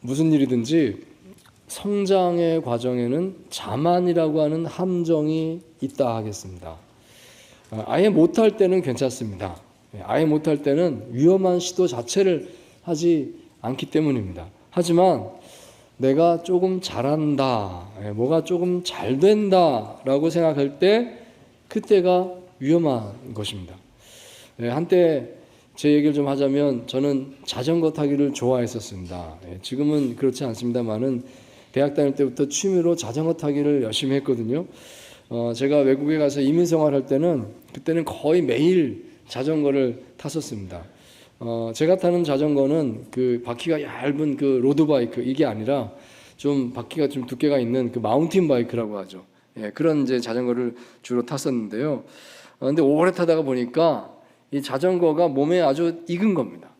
무슨 일이든지 성장의 과정에는 자만이라고 하는 함정이 있다 하겠습니다. 아예 못할 때는 괜찮습니다. 아예 못할 때는 위험한 시도 자체를 하지 않기 때문입니다. 하지만 내가 조금 잘한다, 뭐가 조금 잘 된다라고 생각할 때 그때가 위험한 것입니다. 한때 제 얘기를 좀 하자면 저는 자전거 타기를 좋아했었습니다. 지금은 그렇지 않습니다만은 대학 다닐 때부터 취미로 자전거 타기를 열심히 했거든요. 제가 외국에 가서 이민 생활할 때는 그때는 거의 매일 자전거를 탔었습니다. 제가 타는 자전거는 그 바퀴가 얇은 그 로드바이크 이게 아니라 좀 바퀴가 좀 두께가 있는 그 마운틴 바이크라고 하죠. 그런 이제 자전거를 주로 탔었는데요. 근데 오래 타다가 보니까 이 자전거가 몸에 아주 익은 겁니다.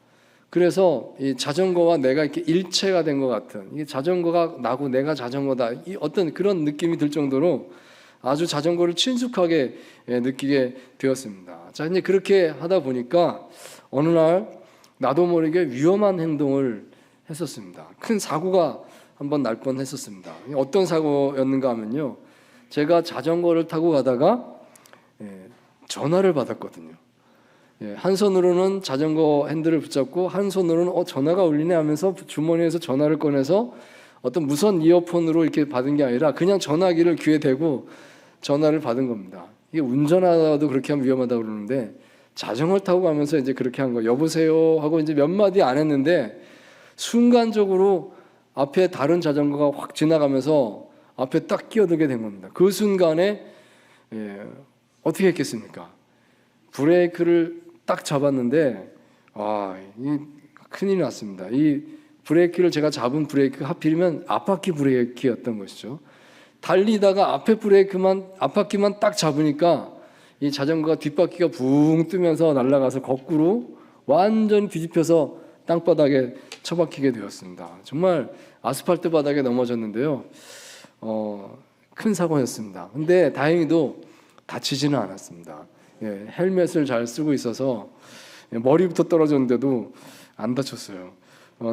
그래서 이 자전거와 내가 이렇게 일체가 된 것 같은, 이 자전거가 나고 내가 자전거다, 이 어떤 그런 느낌이 들 정도로 아주 자전거를 친숙하게 느끼게 되었습니다. 자, 이제 그렇게 하다 보니까 어느 날 나도 모르게 위험한 행동을 했었습니다. 큰 사고가 한번 날 뻔했었습니다. 어떤 사고였는가 하면요, 제가 자전거를 타고 가다가 전화를 받았거든요. 한 손으로는 자전거 핸들을 붙잡고 한 손으로는 전화가 울리네 하면서 주머니에서 전화를 꺼내서 어떤 무선 이어폰으로 이렇게 받은 게 아니라 그냥 전화기를 귀에 대고 전화를 받은 겁니다. 이게 운전하다도 그렇게 하면 위험하다고 그러는데 자전거를 타고 가면서 이제 그렇게 한 거. 여보세요 하고 이제 몇 마디 안 했는데 순간적으로 앞에 다른 자전거가 확 지나가면서 앞에 딱 끼어들게 된 겁니다. 그 순간에 어떻게 했겠습니까? 브레이크를 딱 잡았는데 이 큰일이 났습니다. 이 브레이크를 제가 잡은 브레이크 하필이면 앞바퀴 브레이크였던 것이죠. 달리다가 앞바퀴만 딱 잡으니까 이 자전거가 뒷바퀴가 붕 뜨면서 날아가서 거꾸로 완전히 뒤집혀서 땅바닥에 처박히게 되었습니다. 정말 아스팔트 바닥에 넘어졌는데요. 큰 사고였습니다. 근데 다행히도 다치지는 않았습니다. 헬멧을 잘 쓰고 있어서 머리부터 떨어졌는데도 안 다쳤어요.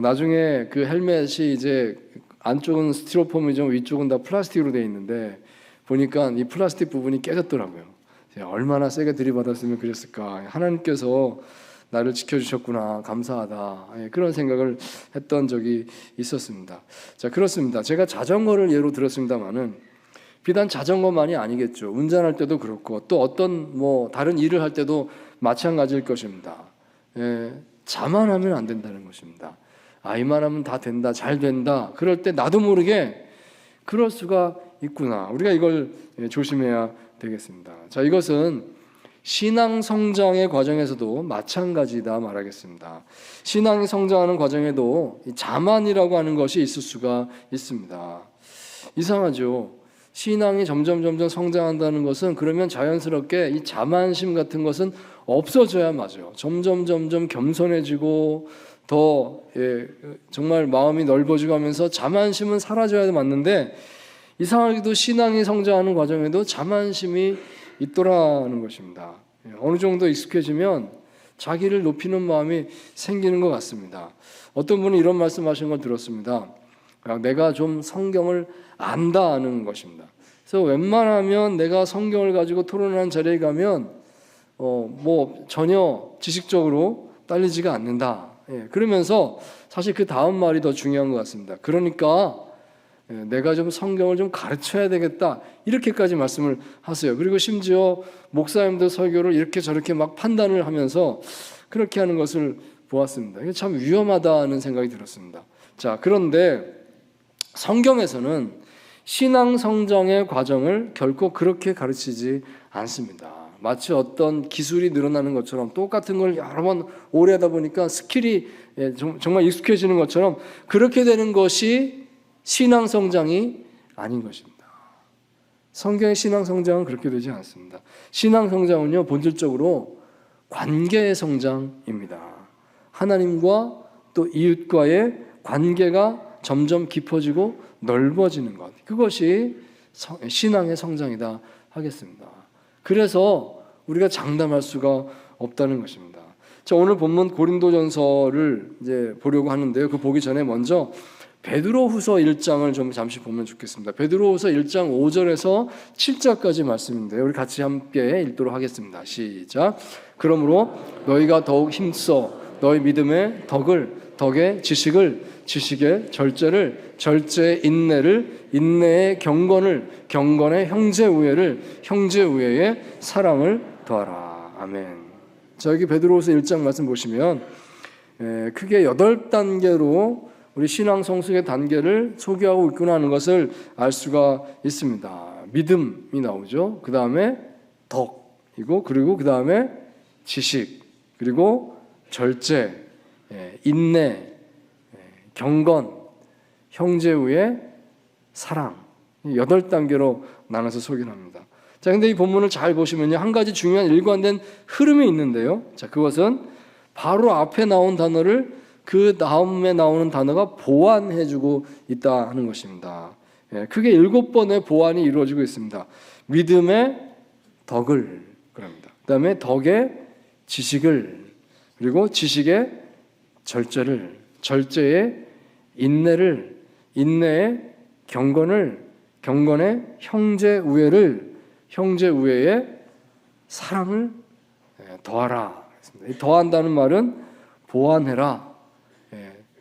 나중에 그 헬멧이 이제 안쪽은 스티로폼이죠, 위쪽은 다 플라스틱으로 되어 있는데 보니까 이 플라스틱 부분이 깨졌더라고요. 얼마나 세게 들이받았으면 그랬을까. 하나님께서 나를 지켜주셨구나, 감사하다, 그런 생각을 했던 적이 있었습니다. 자, 그렇습니다. 제가 자전거를 예로 들었습니다만은 비단 자전거만이 아니겠죠. 운전할 때도 그렇고 또 어떤 다른 일을 할 때도 마찬가지일 것입니다. 자만하면 안 된다는 것입니다. 이만하면 다 된다, 잘 된다. 그럴 때 나도 모르게 그럴 수가 있구나. 우리가 이걸 조심해야 되겠습니다. 자, 이것은 신앙 성장의 과정에서도 마찬가지다 말하겠습니다. 신앙이 성장하는 과정에도 자만이라고 하는 것이 있을 수가 있습니다. 이상하죠. 신앙이 점점 성장한다는 것은 그러면 자연스럽게 이 자만심 같은 것은 없어져야 맞아요. 점점 겸손해지고 더 정말 마음이 넓어지고 하면서 자만심은 사라져야 맞는데 이상하게도 신앙이 성장하는 과정에도 자만심이 있더라는 것입니다. 어느 정도 익숙해지면 자기를 높이는 마음이 생기는 것 같습니다. 어떤 분이 이런 말씀하신 걸 들었습니다. 내가 좀 성경을 안다는 것입니다. 그래서 웬만하면 내가 성경을 가지고 토론하는 자리에 가면 전혀 지식적으로 딸리지가 않는다. 그러면서 사실 그 다음 말이 더 중요한 것 같습니다. 그러니까 내가 좀 성경을 좀 가르쳐야 되겠다, 이렇게까지 말씀을 하세요. 그리고 심지어 목사님들 설교를 이렇게 저렇게 막 판단을 하면서 그렇게 하는 것을 보았습니다. 이게 참 위험하다는 생각이 들었습니다. 자, 그런데 성경에서는 신앙 성장의 과정을 결코 그렇게 가르치지 않습니다. 마치 어떤 기술이 늘어나는 것처럼 똑같은 걸 여러 번 오래 하다 보니까 스킬이 정말 익숙해지는 것처럼 그렇게 되는 것이 신앙 성장이 아닌 것입니다. 성경의 신앙 성장은 그렇게 되지 않습니다. 신앙 성장은요, 본질적으로 관계의 성장입니다. 하나님과 또 이웃과의 관계가 점점 깊어지고 넓어지는 것. 그것이 신앙의 성장이다 하겠습니다. 그래서 우리가 장담할 수가 없다는 것입니다. 자, 오늘 본문 고린도전서를 이제 보려고 하는데요. 그 보기 전에 먼저 베드로후서 1장을 좀 잠시 보면 좋겠습니다. 베드로후서 1장 5절에서 7절까지 말씀인데요. 우리 같이 함께 읽도록 하겠습니다. 시작. 그러므로 너희가 더욱 힘써 너희 믿음의 덕의 지식의 절제의 인내를 인내의 경건의 형제우애의 사랑을 더하라. 아멘. 자, 여기 베드로후서 1장 말씀 보시면 크게 8단계로 우리 신앙 성숙의 단계를 소개하고 있구나 하는 것을 알 수가 있습니다. 믿음이 나오죠. 그 다음에 덕이고, 그리고 그 다음에 지식, 그리고 절제, 인내, 경건, 형제우애, 사랑, 8단계로 나눠서 소개를 합니다. 자, 근데 이 본문을 잘 보시면요, 한 가지 중요한 일관된 흐름이 있는데요. 자, 그것은 바로 앞에 나온 단어를 그 다음에 나오는 단어가 보완해주고 있다 하는 것입니다. 크게 7번의 보완이 이루어지고 있습니다. 믿음의 덕을, 그럽니다. 그 다음에 덕의 지식을, 그리고 지식의 절제의 인내를, 인내의 경건의 형제우애의 사랑을 더하라. 더한다는 말은 보완해라.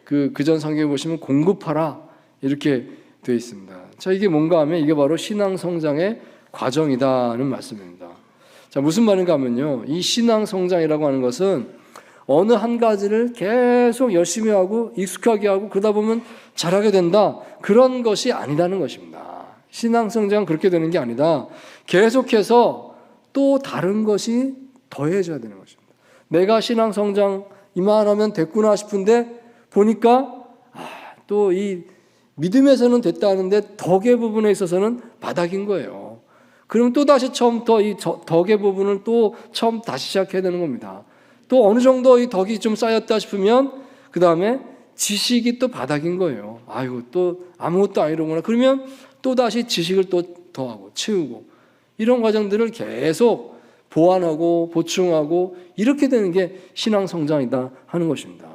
그전 성경에 보시면 공급하라 이렇게 되어 있습니다. 자, 이게 뭔가 하면 이게 바로 신앙 성장의 과정이다는 말씀입니다. 자, 무슨 말인가 하면요, 이 신앙 성장이라고 하는 것은 어느 한 가지를 계속 열심히 하고 익숙하게 하고 그러다 보면 잘하게 된다, 그런 것이 아니라는 것입니다. 신앙 성장은 그렇게 되는 게 아니다. 계속해서 또 다른 것이 더해져야 되는 것입니다. 내가 신앙 성장 이만하면 됐구나 싶은데 보니까 또 이 믿음에서는 됐다 하는데 덕의 부분에 있어서는 바닥인 거예요. 그럼 또 다시 처음부터 이 덕의 부분을 또 처음 다시 시작해야 되는 겁니다. 또 어느 정도 이 덕이 좀 쌓였다 싶으면 그 다음에 지식이 또 바닥인 거예요. 아이고, 또 아무것도 아니로구나. 그러면 또 다시 지식을 또 더하고 채우고, 이런 과정들을 계속 보완하고 보충하고 이렇게 되는 게 신앙 성장이다 하는 것입니다.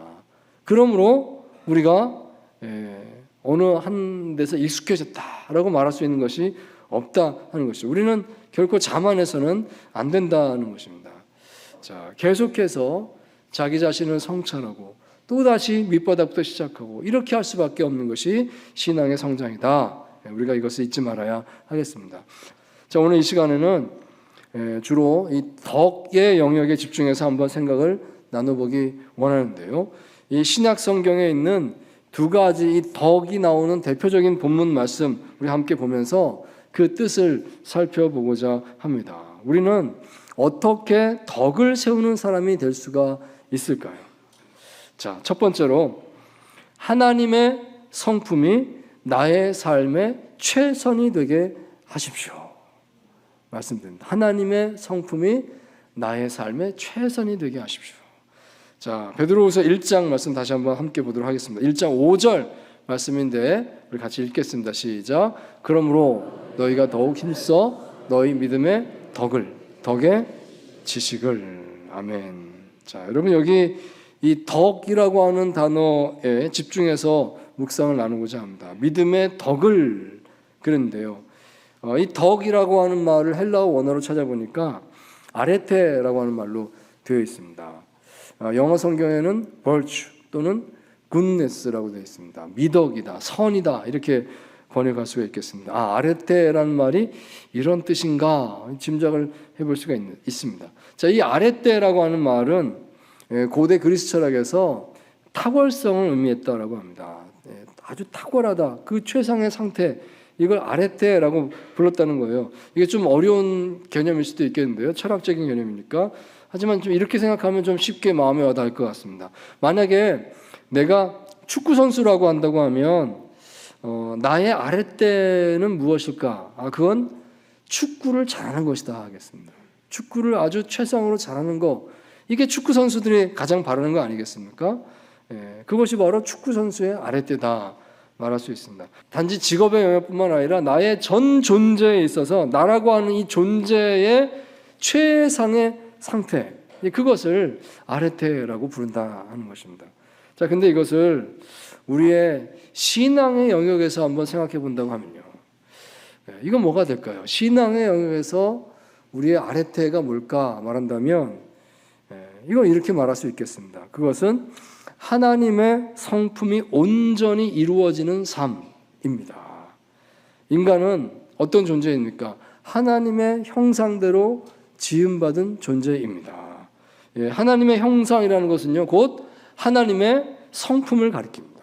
그러므로 우리가 어느 한 데서 익숙해졌다라고 말할 수 있는 것이 없다 하는 것이죠. 우리는 결코 자만해서는 안 된다는 것입니다. 자, 계속해서 자기 자신을 성찰하고 또다시 밑바닥부터 시작하고 이렇게 할 수밖에 없는 것이 신앙의 성장이다. 우리가 이것을 잊지 말아야 하겠습니다. 자, 오늘 이 시간에는 주로 이 덕의 영역에 집중해서 한번 생각을 나눠보기 원하는데요. 이 신약 성경에 있는 두 가지 이 덕이 나오는 대표적인 본문 말씀 우리 함께 보면서 그 뜻을 살펴보고자 합니다. 우리는 어떻게 덕을 세우는 사람이 될 수가 있을까요? 자, 첫 번째로 하나님의 성품이 나의 삶의 최선이 되게 하십시오. 말씀드립니다. 하나님의 성품이 나의 삶의 최선이 되게 하십시오. 자, 베드로후서 1장 말씀 다시 한번 함께 보도록 하겠습니다. 1장 5절 말씀인데 우리 같이 읽겠습니다. 시작. 그러므로 너희가 더욱 힘써 너희 믿음의 덕의 지식을. 아멘. 자, 여러분, 여기 이 덕이라고 하는 단어에 집중해서 묵상을 나누고자 합니다. 믿음의 덕을 그랬는데요. 이 덕이라고 하는 말을 헬라어 원어로 찾아보니까 아레테라고 하는 말로 되어 있습니다. 영어 성경에는 virtue 또는 goodness라고 되어 있습니다. 미덕이다, 선이다 이렇게 번역할 수가 있겠습니다. 아레테라는 말이 이런 뜻인가 짐작을 해볼 수가 있습니다. 자, 이 아레테라고 하는 말은 고대 그리스 철학에서 탁월성을 의미했다라고 합니다. 아주 탁월하다, 그 최상의 상태, 이걸 아레테라고 불렀다는 거예요. 이게 좀 어려운 개념일 수도 있겠는데요. 철학적인 개념이니까. 하지만 좀 이렇게 생각하면 좀 쉽게 마음에 와닿을 것 같습니다. 만약에 내가 축구 선수라고 한다고 하면 나의 아랫대는 무엇일까? 그건 축구를 잘하는 것이다 하겠습니다. 축구를 아주 최상으로 잘하는 거, 이게 축구 선수들이 가장 바라는 거 아니겠습니까? 그것이 바로 축구 선수의 아랫대다 말할 수 있습니다. 단지 직업의 영역뿐만 아니라 나의 전 존재에 있어서 나라고 하는 이 존재의 최상의 상태, 그것을 아레테라고 부른다 하는 것입니다. 자, 근데 이것을 우리의 신앙의 영역에서 한번 생각해 본다고 하면요, 이건 뭐가 될까요? 신앙의 영역에서 우리의 아레테가 뭘까 말한다면 이건 이렇게 말할 수 있겠습니다. 그것은 하나님의 성품이 온전히 이루어지는 삶입니다. 인간은 어떤 존재입니까? 하나님의 형상대로 지음받은 존재입니다. 하나님의 형상이라는 것은요, 곧 하나님의 성품을 가리킵니다.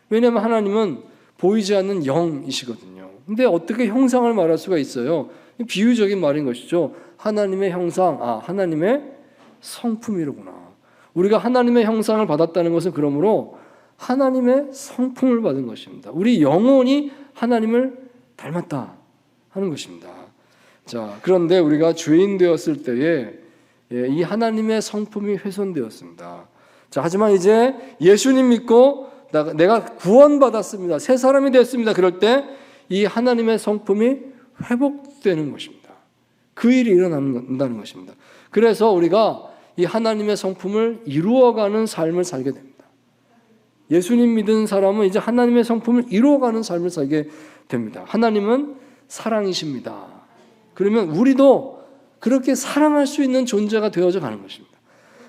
왜냐하면 하나님은 보이지 않는 영이시거든요. 근데 어떻게 형상을 말할 수가 있어요? 비유적인 말인 것이죠. 하나님의 형상, 하나님의 성품이로구나. 우리가 하나님의 형상을 받았다는 것은 그러므로 하나님의 성품을 받은 것입니다. 우리 영혼이 하나님을 닮았다 하는 것입니다. 자, 그런데 우리가 죄인 되었을 때에 이 하나님의 성품이 훼손되었습니다. 자, 하지만 이제 예수님 믿고 내가 구원받았습니다. 새 사람이 됐습니다. 그럴 때 이 하나님의 성품이 회복되는 것입니다. 그 일이 일어난다는 것입니다. 그래서 우리가 이 하나님의 성품을 이루어가는 삶을 살게 됩니다. 예수님 믿은 사람은 이제 하나님의 성품을 이루어가는 삶을 살게 됩니다. 하나님은 사랑이십니다. 그러면 우리도 그렇게 사랑할 수 있는 존재가 되어져 가는 것입니다.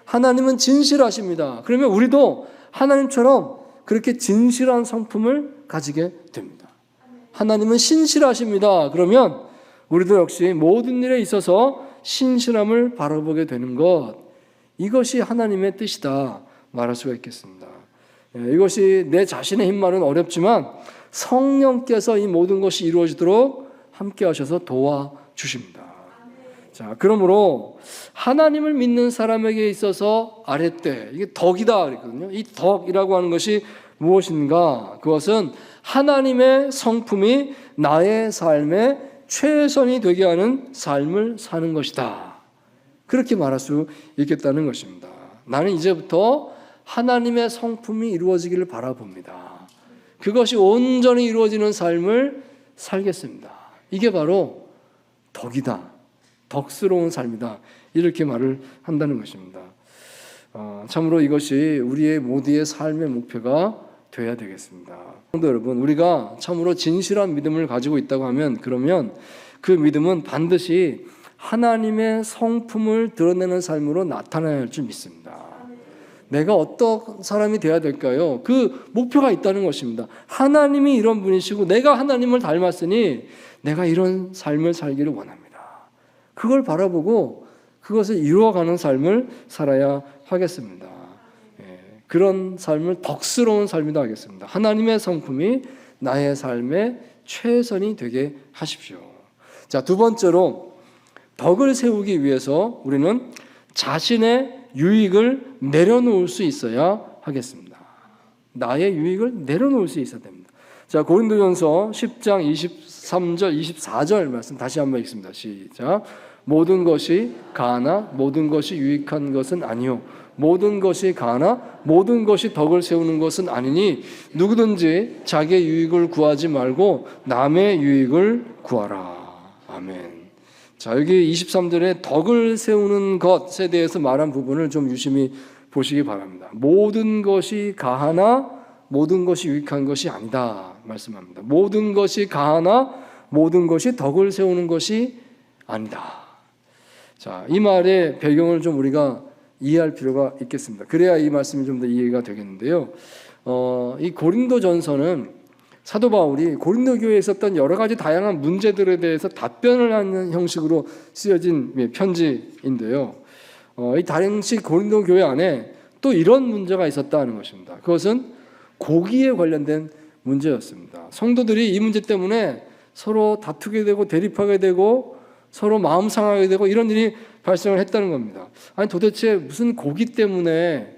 하나님은 진실하십니다. 그러면 우리도 하나님처럼 그렇게 진실한 성품을 가지게 됩니다. 하나님은 신실하십니다. 그러면 우리도 역시 모든 일에 있어서 신실함을 바라보게 되는 것, 이것이 하나님의 뜻이다 말할 수가 있겠습니다. 이것이 내 자신의 힘만은 어렵지만 성령께서 이 모든 것이 이루어지도록 함께 하셔서 도와주십니다. 자, 그러므로 하나님을 믿는 사람에게 있어서 아랫대, 이게 덕이다 그랬거든요. 이 덕이라고 하는 것이 무엇인가? 그것은 하나님의 성품이 나의 삶의 최선이 되게 하는 삶을 사는 것이다. 그렇게 말할 수 있겠다는 것입니다. 나는 이제부터 하나님의 성품이 이루어지기를 바라봅니다. 그것이 온전히 이루어지는 삶을 살겠습니다. 이게 바로 덕이다. 덕스러운 삶이다. 이렇게 말을 한다는 것입니다. 참으로 이것이 우리의 모두의 삶의 목표가 되어야 되겠습니다. 성도 여러분, 우리가 참으로 진실한 믿음을 가지고 있다고 하면, 그러면 그 믿음은 반드시 하나님의 성품을 드러내는 삶으로 나타나야 할 줄 믿습니다. 내가 어떤 사람이 되어야 될까요? 그 목표가 있다는 것입니다. 하나님이 이런 분이시고 내가 하나님을 닮았으니 내가 이런 삶을 살기를 원합니다. 그걸 바라보고 그것을 이루어가는 삶을 살아야 하겠습니다. 그런 삶을 덕스러운 삶이다 하겠습니다. 하나님의 성품이 나의 삶의 최선이 되게 하십시오. 자, 두 번째로 덕을 세우기 위해서 우리는 자신의 유익을 내려놓을 수 있어야 하겠습니다. 나의 유익을 내려놓을 수 있어야 됩니다. 자, 고린도전서 10장 23절 24절 말씀 다시 한번 읽습니다. 시작. 모든 것이 가하나 모든 것이 유익한 것은 아니요 모든 것이 가하나 모든 것이 덕을 세우는 것은 아니니 누구든지 자기의 유익을 구하지 말고 남의 유익을 구하라. 아멘. 자, 여기 23절에 덕을 세우는 것에 대해서 말한 부분을 좀 유심히 보시기 바랍니다. 모든 것이 가하나 모든 것이 유익한 것이 아니다 말씀합니다. 모든 것이 가하나 모든 것이 덕을 세우는 것이 아니다. 자, 이 말의 배경을 좀 우리가 이해할 필요가 있겠습니다. 그래야 이 말씀이 좀 더 이해가 되겠는데요. 이 고린도전서는 사도 바울이 고린도 교회에 있었던 여러 가지 다양한 문제들에 대해서 답변을 하는 형식으로 쓰여진 편지인데요. 이 당시 고린도 교회 안에 또 이런 문제가 있었다는 것입니다. 그것은 고기에 관련된 문제였습니다. 성도들이 이 문제 때문에 서로 다투게 되고 대립하게 되고 서로 마음 상하게 되고 이런 일이 발생을 했다는 겁니다. 아니 도대체 무슨 고기 때문에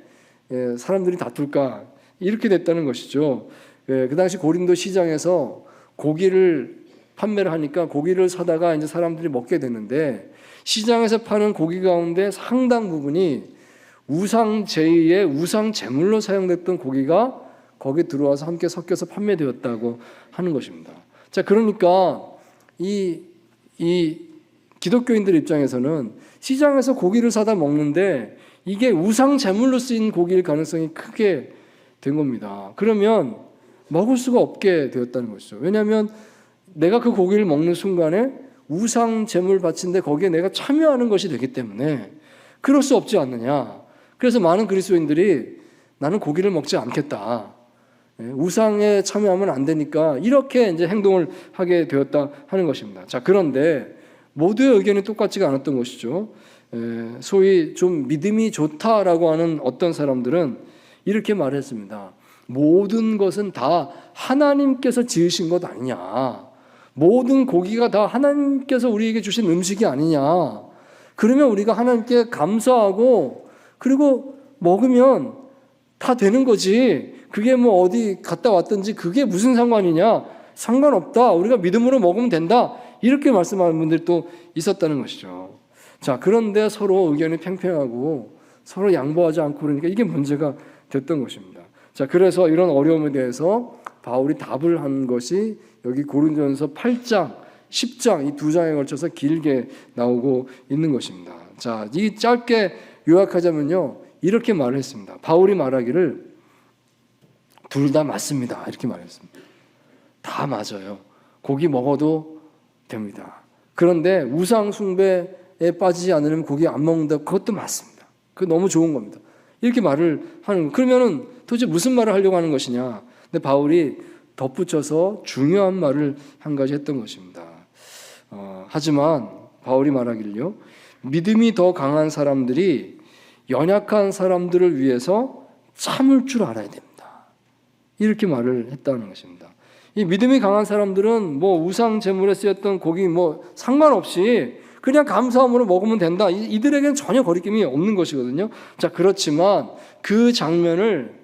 사람들이 다툴까? 이렇게 됐다는 것이죠. 그 당시 고린도 시장에서 고기를 판매를 하니까 고기를 사다가 이제 사람들이 먹게 되는데 시장에서 파는 고기 가운데 상당 부분이 우상 제의의 우상 제물로 사용됐던 고기가 거기에 들어와서 함께 섞여서 판매되었다고 하는 것입니다. 자, 그러니까 이 기독교인들 입장에서는 시장에서 고기를 사다 먹는데 이게 우상 제물로 쓰인 고기일 가능성이 크게 된 겁니다. 그러면 먹을 수가 없게 되었다는 것이죠. 왜냐하면 내가 그 고기를 먹는 순간에 우상 제물 바친데 거기에 내가 참여하는 것이 되기 때문에 그럴 수 없지 않느냐. 그래서 많은 그리스도인들이 나는 고기를 먹지 않겠다. 우상에 참여하면 안 되니까 이렇게 이제 행동을 하게 되었다 하는 것입니다. 자, 그런데 모두의 의견이 똑같지가 않았던 것이죠. 소위 좀 믿음이 좋다라고 하는 어떤 사람들은 이렇게 말했습니다. 모든 것은 다 하나님께서 지으신 것 아니냐. 모든 고기가 다 하나님께서 우리에게 주신 음식이 아니냐. 그러면 우리가 하나님께 감사하고 그리고 먹으면 다 되는 거지. 그게 뭐 어디 갔다 왔든지 그게 무슨 상관이냐. 상관없다. 우리가 믿음으로 먹으면 된다. 이렇게 말씀하는 분들도 있었다는 것이죠. 자, 그런데 서로 의견이 팽팽하고 서로 양보하지 않고 그러니까 이게 문제가 됐던 것입니다. 자, 그래서 이런 어려움에 대해서 바울이 답을 한 것이 여기 고린도전서 8장, 10장 이 두 장에 걸쳐서 길게 나오고 있는 것입니다. 자, 이 짧게 요약하자면요. 이렇게 말을 했습니다. 바울이 말하기를 둘 다 맞습니다. 이렇게 말했습니다. 다 맞아요. 고기 먹어도 됩니다. 그런데 우상 숭배에 빠지지 않으면 고기 안 먹는다. 그것도 맞습니다. 그거 너무 좋은 겁니다. 이렇게 말을 하는 거예요. 그러면은 도대체 무슨 말을 하려고 하는 것이냐. 근데 바울이 덧붙여서 중요한 말을 한 가지 했던 것입니다. 하지만 바울이 말하기를요. 믿음이 더 강한 사람들이 연약한 사람들을 위해서 참을 줄 알아야 됩니다. 이렇게 말을 했다는 것입니다. 이 믿음이 강한 사람들은 뭐 우상 제물에 쓰였던 고기 뭐 상관없이 그냥 감사함으로 먹으면 된다. 이들에게는 전혀 거리낌이 없는 것이거든요. 자, 그렇지만 그 장면을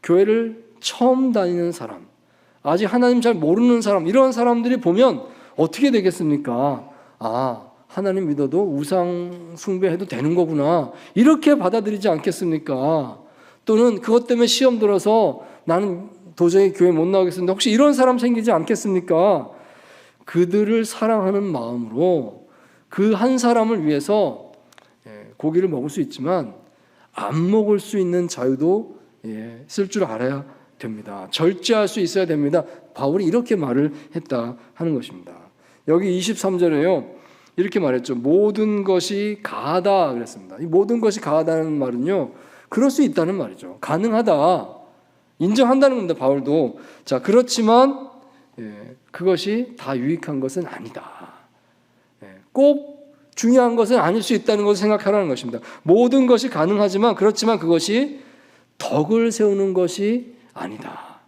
교회를 처음 다니는 사람, 아직 하나님 잘 모르는 사람, 이런 사람들이 보면 어떻게 되겠습니까? 아, 하나님 믿어도 우상 숭배해도 되는 거구나. 이렇게 받아들이지 않겠습니까? 또는 그것 때문에 시험 들어서 나는 도저히 교회 못 나오겠습니다. 혹시 이런 사람 생기지 않겠습니까? 그들을 사랑하는 마음으로 그 한 사람을 위해서 고기를 먹을 수 있지만 안 먹을 수 있는 자유도 쓸 줄 알아야 됩니다. 절제할 수 있어야 됩니다. 바울이 이렇게 말을 했다 하는 것입니다. 여기 23절에요. 이렇게 말했죠. 모든 것이 가하다 그랬습니다. 이 모든 것이 가하다는 말은요. 그럴 수 있다는 말이죠. 가능하다. 인정한다는 겁니다. 바울도. 자, 그렇지만 그것이 다 유익한 것은 아니다. 꼭 중요한 것은 아닐 수 있다는 것을 생각하라는 것입니다. 모든 것이 가능하지만 그렇지만 그것이 덕을 세우는 것이 아니다.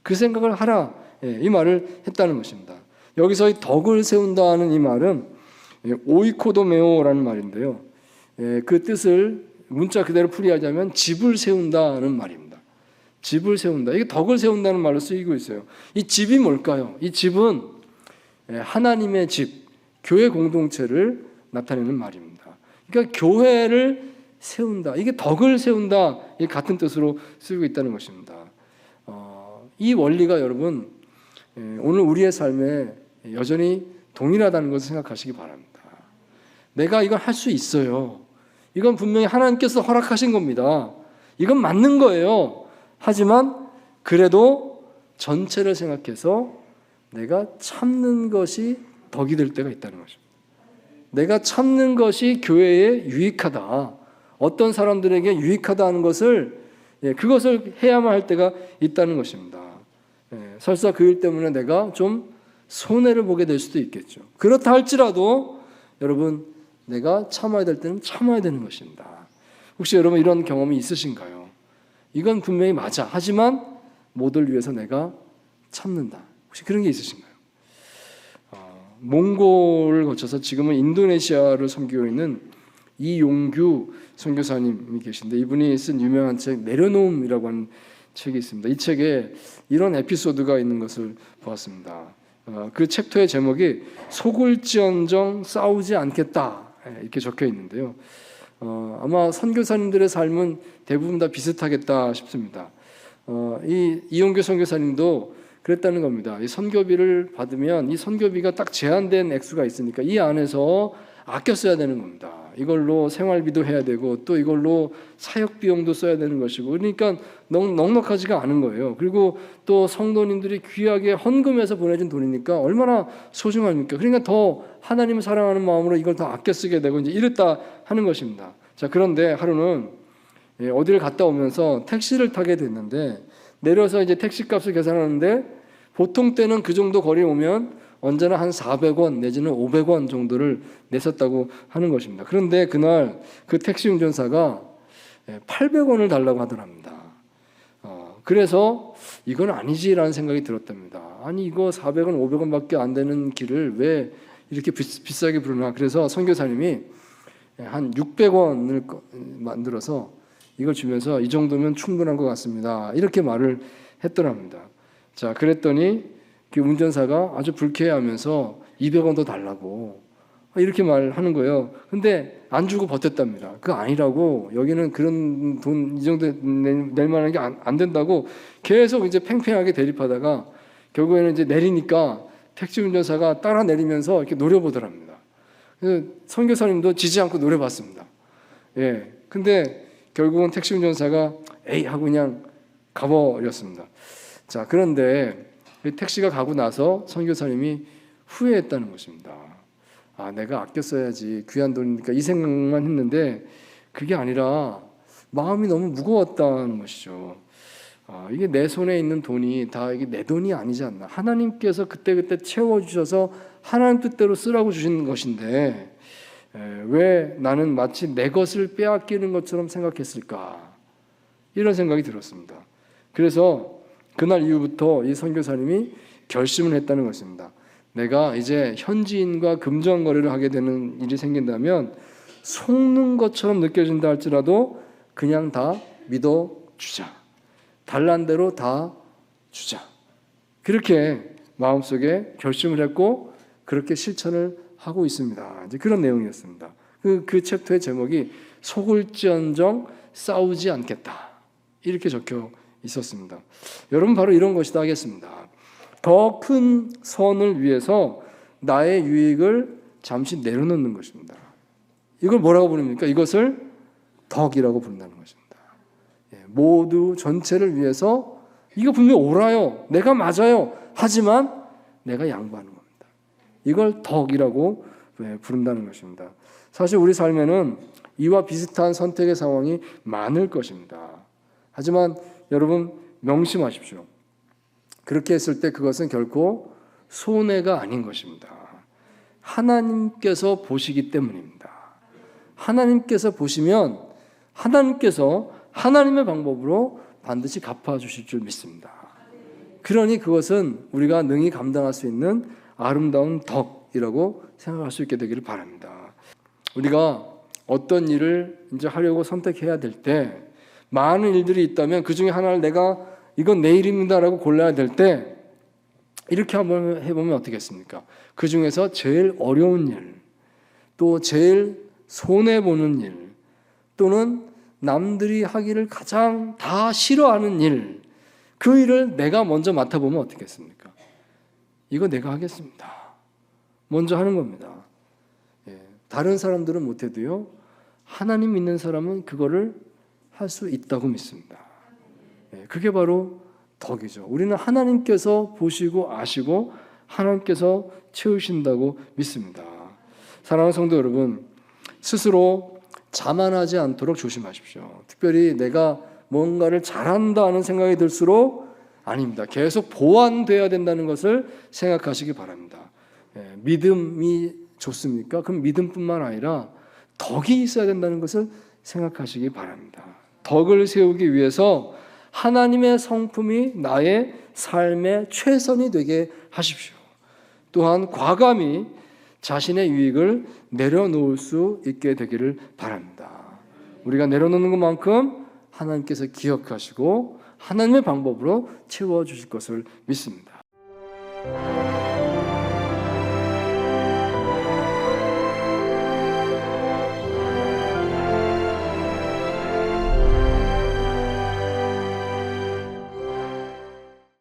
그 생각을 하라. 이 말을 했다는 것입니다. 여기서 이 덕을 세운다는 이 말은 오이코도메오라는 말인데요. 그 뜻을 문자 그대로 풀이하자면 집을 세운다는 말입니다. 집을 세운다. 이게 덕을 세운다는 말로 쓰이고 있어요. 이 집이 뭘까요? 이 집은 하나님의 집, 교회 공동체를 나타내는 말입니다. 그러니까 교회를 세운다. 이게 덕을 세운다. 이 같은 뜻으로 쓰이고 있다는 것입니다. 이 원리가 여러분 오늘 우리의 삶에 여전히 동일하다는 것을 생각하시기 바랍니다. 내가 이걸 할 수 있어요. 이건 분명히 하나님께서 허락하신 겁니다. 이건 맞는 거예요. 하지만 그래도 전체를 생각해서 내가 참는 것이 덕이 될 때가 있다는 것입니다. 내가 참는 것이 교회에 유익하다. 어떤 사람들에게 유익하다 하는 것을 그것을 해야만 할 때가 있다는 것입니다. 설사 그 일 때문에 내가 좀 손해를 보게 될 수도 있겠죠. 그렇다 할지라도 여러분 내가 참아야 될 때는 참아야 되는 것입니다. 혹시 여러분 이런 경험이 있으신가요? 이건 분명히 맞아. 하지만 모두를 위해서 내가 참는다. 혹시 그런 게 있으신가요? 몽골을 거쳐서 지금은 인도네시아를 섬기고 있는 이용규 선교사님이 계신데 이분이 쓴 유명한 책 내려놓음이라고 하는 책이 있습니다. 이 책에 이런 에피소드가 있는 것을 보았습니다. 그 챕터의 제목이 속을지언정 싸우지 않겠다 이렇게 적혀 있는데요. 아마 선교사님들의 삶은 대부분 다 비슷하겠다 싶습니다. 이용규 선교사님도 그랬다는 겁니다. 이 선교비를 받으면 이 선교비가 딱 제한된 액수가 있으니까 이 안에서 아껴 써야 되는 겁니다. 이걸로 생활비도 해야 되고 또 이걸로 사역 비용도 써야 되는 것이고, 그러니까 넉넉하지가 않은 거예요. 그리고 또 성도님들이 귀하게 헌금해서 보내준 돈이니까 얼마나 소중합니까? 그러니까 더 하나님을 사랑하는 마음으로 이걸 더 아껴 쓰게 되고 이제 이랬다 하는 것입니다. 자, 그런데 하루는 어디를 갔다 오면서 택시를 타게 됐는데, 내려서 이제 택시값을 계산하는데 보통 때는 그 정도 거리 오면 언제나 한 400원 내지는 500원 정도를 냈었다고 하는 것입니다. 그런데 그날 그 택시 운전사가 800원을 달라고 하더랍니다. 그래서 이건 아니지라는 생각이 들었답니다. 아니 이거 400원, 500원밖에 안 되는 길을 왜 이렇게 비싸게 부르나. 그래서 선교사님이 한 600원을 만들어서 이걸 주면서 이 정도면 충분한 것 같습니다, 이렇게 말을 했더랍니다. 자, 그랬더니 그 운전사가 아주 불쾌해하면서 200원 더 달라고 이렇게 말하는 거예요. 근데 안 주고 버텼답니다. 그거 아니라고, 여기는 그런 돈 이 정도 낼 만한 게 안 된다고 계속 이제 팽팽하게 대립하다가 결국에는 이제 내리니까 택시 운전사가 따라 내리면서 이렇게 노려보더랍니다. 그래서 선교사님도 지지 않고 노려봤습니다. 근데 결국은 택시 운전사가 에이 하고 그냥 가버렸습니다. 자, 그런데 택시가 가고 나서 선교사님이 후회했다는 것입니다. 아, 내가 아껴 써야지, 귀한 돈이니까, 이 생각만 했는데 그게 아니라 마음이 너무 무거웠다는 것이죠. 이게 내 손에 있는 돈이 다 이게 내 돈이 아니지 않나. 하나님께서 그때그때 채워주셔서 하나님 뜻대로 쓰라고 주신 것인데 왜 나는 마치 내 것을 빼앗기는 것처럼 생각했을까, 이런 생각이 들었습니다. 그래서 그날 이후부터 이 선교사님이 결심을 했다는 것입니다. 내가 이제 현지인과 금전 거래를 하게 되는 일이 생긴다면 속는 것처럼 느껴진다 할지라도 그냥 다 믿어주자, 달란 대로 다 주자, 그렇게 마음속에 결심을 했고 그렇게 실천을 하고 있습니다. 이제 그런 내용이었습니다. 그 챕터의 제목이 속을지언정 싸우지 않겠다, 이렇게 적혀 있었습니다. 여러분, 바로 이런 것이다 하겠습니다. 더 큰 선을 위해서 나의 유익을 잠시 내려놓는 것입니다. 이걸 뭐라고 부릅니까? 이것을 덕이라고 부른다는 것입니다. 모두 전체를 위해서 이거 분명히 옳아요, 내가 맞아요, 하지만 내가 양보하는 겁니다. 이걸 덕이라고 부른다는 것입니다. 사실 우리 삶에는 이와 비슷한 선택의 상황이 많을 것입니다. 하지만 여러분 명심하십시오. 그렇게 했을 때 그것은 결코 손해가 아닌 것입니다. 하나님께서 보시기 때문입니다. 하나님께서 보시면 하나님께서 하나님의 방법으로 반드시 갚아주실 줄 믿습니다. 그러니 그것은 우리가 능히 감당할 수 있는 아름다운 덕이라고 생각할 수 있게 되기를 바랍니다. 우리가 어떤 일을 이제 하려고 선택해야 될 때 많은 일들이 있다면 그 중에 하나를 내가 이건 내 일입니다라고 골라야 될 때 이렇게 한번 해보면 어떻겠습니까? 그 중에서 제일 어려운 일, 또 제일 손해보는 일, 또는 남들이 하기를 가장 다 싫어하는 일, 그 일을 내가 먼저 맡아보면 어떻겠습니까? 이거 내가 하겠습니다, 먼저 하는 겁니다. 다른 사람들은 못해도요, 하나님 믿는 사람은 그거를 할 수 있다고 믿습니다. 그게 바로 덕이죠. 우리는 하나님께서 보시고 아시고 하나님께서 채우신다고 믿습니다. 사랑하는 성도 여러분, 스스로 자만하지 않도록 조심하십시오. 특별히 내가 뭔가를 잘한다 하는 생각이 들수록 아닙니다. 계속 보완돼야 된다는 것을 생각하시기 바랍니다. 믿음이 좋습니까? 그럼 믿음뿐만 아니라 덕이 있어야 된다는 것을 생각하시기 바랍니다. 덕을 세우기 위해서 하나님의 성품이 나의 삶의 최선이 되게 하십시오. 또한 과감히 자신의 유익을 내려놓을 수 있게 되기를 바랍니다. 우리가 내려놓는 것만큼 하나님께서 기억하시고 하나님의 방법으로 채워주실 것을 믿습니다.